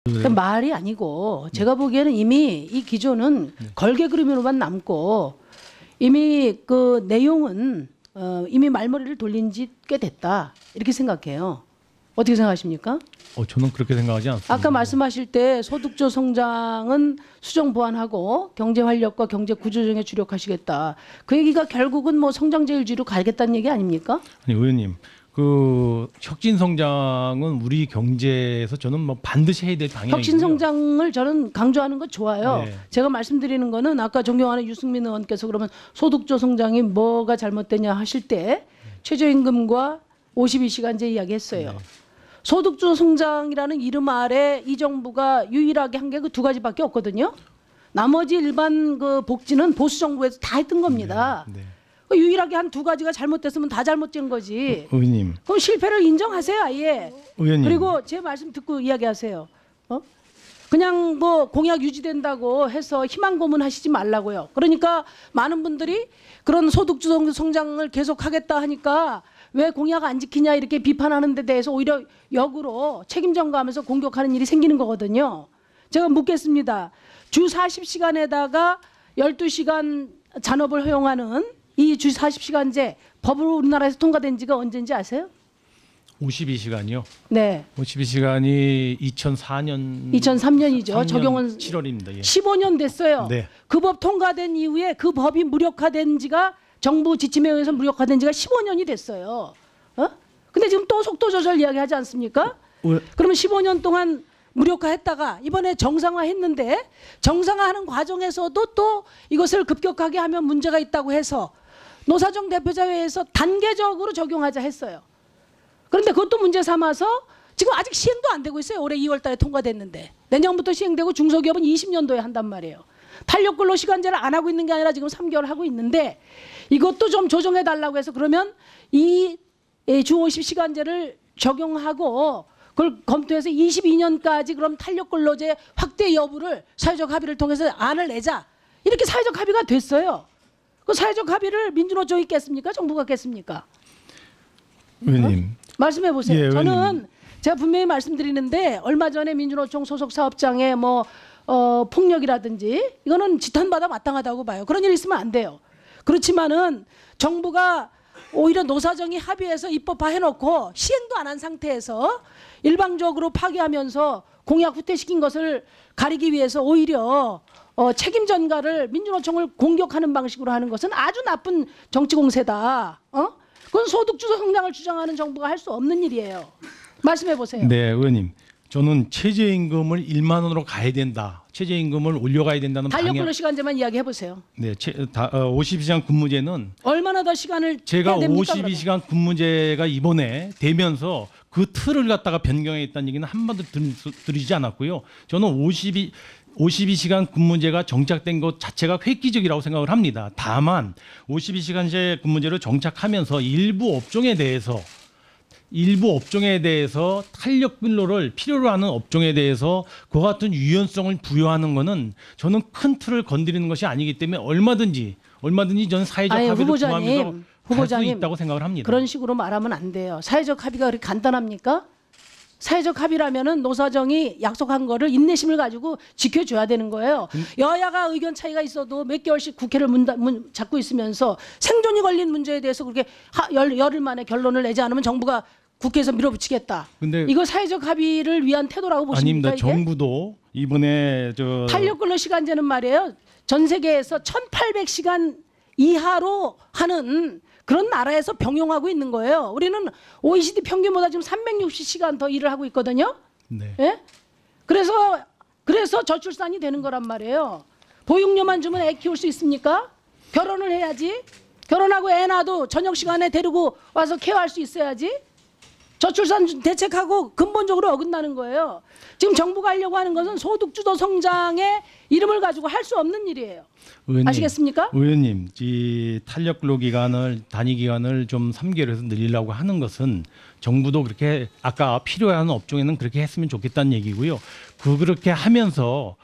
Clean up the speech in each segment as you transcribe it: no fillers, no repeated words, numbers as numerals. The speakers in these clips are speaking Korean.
그러니까 말이 아니고 제가 보기에는 이미 이 기조는 걸개 그림으로만 남고 이미 그 내용은 이미 말머리를 돌린 지 꽤 됐다 이렇게 생각해요. 어떻게 생각하십니까? 저는 그렇게 생각하지 않습니다. 아까 말씀하실 때 소득주 성장은 수정 보완하고 경제 활력과 경제 구조조정에 주력하시겠다. 그 얘기가 결국은 뭐 성장제일주의로 가겠다는 얘기 아닙니까? 아니 의원님, 그 혁신 성장은 우리 경제에서 저는 뭐 반드시 해야 될 방향이고요. 혁신 성장을 저는 강조하는 거 좋아요. 네. 제가 말씀드리는 거는 아까 존경하는 유승민 의원께서 그러면 소득주 성장이 뭐가 잘못되냐 하실 때 최저임금과 52시간제 이야기했어요. 네. 소득주 성장이라는 이름 아래 이 정부가 유일하게 한 게 그 두 가지밖에 없거든요. 나머지 일반 그 복지는 보수 정부에서 다 했던 겁니다. 네. 그 유일하게 한 두 가지가 잘못됐으면 다 잘못된 거지. 의원님, 그럼 실패를 인정하세요, 아예. 의원님. 그리고 제 말씀 듣고 이야기하세요. 그냥 뭐 공약 유지된다고 해서 희망 고문하시지 말라고요. 그러니까 많은 분들이 그런 소득주 성장을 계속하겠다 하니까 왜 공약 안 지키냐 이렇게 비판하는 데 대해서 오히려 역으로 책임 전가하면서 공격하는 일이 생기는 거거든요. 제가 묻겠습니다. 주 40시간에다가 12시간 잔업을 허용하는 이 주 40시간제 법으로 우리나라에서 통과된 지가 언제인지 아세요? 52시간이요. 네. 52시간이 2004년 2003년이죠. 적용은 7월입니다. 예. 15년 됐어요. 네. 그 법 통과된 이후에 그 법이 무력화된 지가 정부 지침에 의해서 무력화된 지가 15년이 됐어요. 근데 지금 또 속도 조절 이야기하지 않습니까? 그러면 15년 동안 무력화했다가 이번에 정상화했는데 정상화하는 과정에서도 또 이것을 급격하게 하면 문제가 있다고 해서 노사정 대표자회에서 단계적으로 적용하자 했어요. 그런데 그것도 문제 삼아서 지금 아직 시행도 안 되고 있어요. 올해 2월 달에 통과됐는데 내년부터 시행되고 중소기업은 20년도에 한단 말이에요. 탄력근로시간제를 안 하고 있는 게 아니라 지금 3개월 하고 있는데 이것도 좀 조정해 달라고 해서 그러면 이 주 50시간제를 적용하고 그걸 검토해서 22년까지 그럼 탄력근로제 확대 여부를 사회적 합의를 통해서 안을 내자. 이렇게 사회적 합의가 됐어요. 그 사회적 합의를 민주노총이 깼습니까? 정부가 깼습니까? 의원님. 말씀해 보세요. 예, 저는 제가 분명히 말씀드리는데 얼마 전에 민주노총 소속 사업장의 뭐 폭력이라든지 이거는 지탄받아 마땅하다고 봐요. 그런 일이 있으면 안 돼요. 그렇지만은 정부가 오히려 노사정이 합의해서 입법화 해놓고 시행도 안 한 상태에서 일방적으로 파기하면서 공약 후퇴시킨 것을 가리기 위해서 오히려 책임 전가를 민주노총을 공격하는 방식으로 하는 것은 아주 나쁜 정치 공세다. 그건 소득주 성장을 주장하는 정부가 할 수 없는 일이에요. 말씀해 보세요. 네, 의원님. 저는 최저임금을 1만 원으로 가야 된다. 최저임금을 올려가야 된다는 방향. 탄력근로시간제만 이야기해 보세요. 네, 52시간 근무제는 얼마나 더 시간을 제가 해야 됩니까, 52시간 근무제가 이번에 되면서 그 틀을 갖다가 변경했다는 얘기는 한 번도 들으지 않았고요. 저는 52시간 근무제가 정착된 것 자체가 획기적이라고 생각을 합니다. 다만 52시간제 근무제를 정착하면서 일부 업종에 대해서 탄력 근로를 필요로 하는 업종에 대해서 그와 같은 유연성을 부여하는 것은 저는 큰 틀을 건드리는 것이 아니기 때문에 얼마든지 저는 사회적 합의를 구하면서 할 수 있다고 생각을 합니다. 그런 식으로 말하면 안 돼요. 사회적 합의가 그렇게 간단합니까? 사회적 합의라면은 노사정이 약속한 거를 인내심을 가지고 지켜줘야 되는 거예요. 여야가 의견 차이가 있어도 몇 개월씩 국회를 잡고 있으면서 생존이 걸린 문제에 대해서 그렇게 열흘 만에 결론을 내지 않으면 정부가 국회에서 밀어붙이겠다. 근데 이거 사회적 합의를 위한 태도라고 보십니까? 아닙니다. 이게? 정부도 이번에 탄력근로시간제는 말이에요. 전 세계에서 1800시간 이하로 하는 그런 나라에서 병용하고 있는 거예요. 우리는 OECD 평균보다 지금 360시간 더 일을 하고 있거든요. 네. 예? 그래서 저출산이 되는 거란 말이에요. 보육료만 주면 애 키울 수 있습니까? 결혼을 해야지. 결혼하고 애 낳아도 저녁 시간에 데리고 와서 케어할 수 있어야지. 저출산 대책하고 근본적으로 어긋나는 거예요. 지금 정부가 하려고 하는 것은 소득주도 성장의 이름을 가지고 할 수 없는 일이에요. 의원님, 아시겠습니까? 의원님, 이 탄력 근로 기간을 단위 기간을 좀 3개월에서 늘리려고 하는 것은 정부도 그렇게 아까 필요한 업종에는 그렇게 했으면 좋겠다는 얘기고요. 그렇게 하면서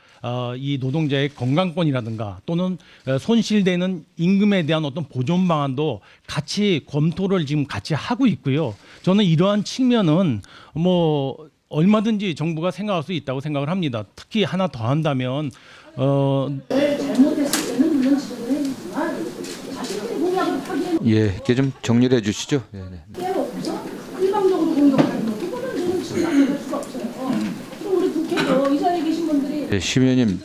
이 노동자의 건강권이라든가 또는 손실되는 임금에 대한 어떤 보존 방안도 같이 검토를 지금 같이 하고 있고요. 저는 이러한 측면은 뭐 얼마든지 정부가 생각할 수 있다고 생각을 합니다. 특히 하나 더 한다면 잘못했을 때는 물론 지적을 해주지만 자신들의 공약을 파기에는 예, 이렇게 좀 정리를 해주시죠. 네, 네. 깨어서 일방적으로 공격하는 거 그거는 저는 진단할 수가 없어요. 그럼 우리 국회도 이 자리에 계신 분들이 예, 심의원님,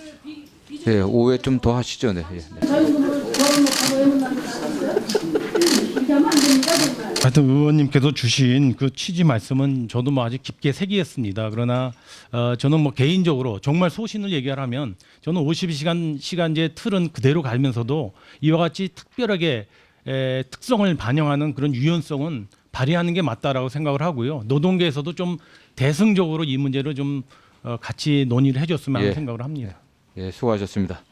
예, 오해 좀 더 하시죠. 네, 예, 네. 자유금을 결혼 못하고 외문남을 나갔어요? 이렇게 하면 안 됩니다 정말. 하여튼 의원님께서 주신 그 취지 말씀은 저도 뭐 아주 깊게 새기겠습니다. 그러나 저는 뭐 개인적으로 정말 소신을 얘기하라면 저는 52시간 시간제 틀은 그대로 가면서도 이와 같이 특별하게 특성을 반영하는 그런 유연성은 발휘하는 게 맞다라고 생각을 하고요. 노동계에서도 좀 대승적으로 이 문제를 좀 같이 논의를 해줬으면 하는 예. 생각을 합니다. 예, 수고하셨습니다.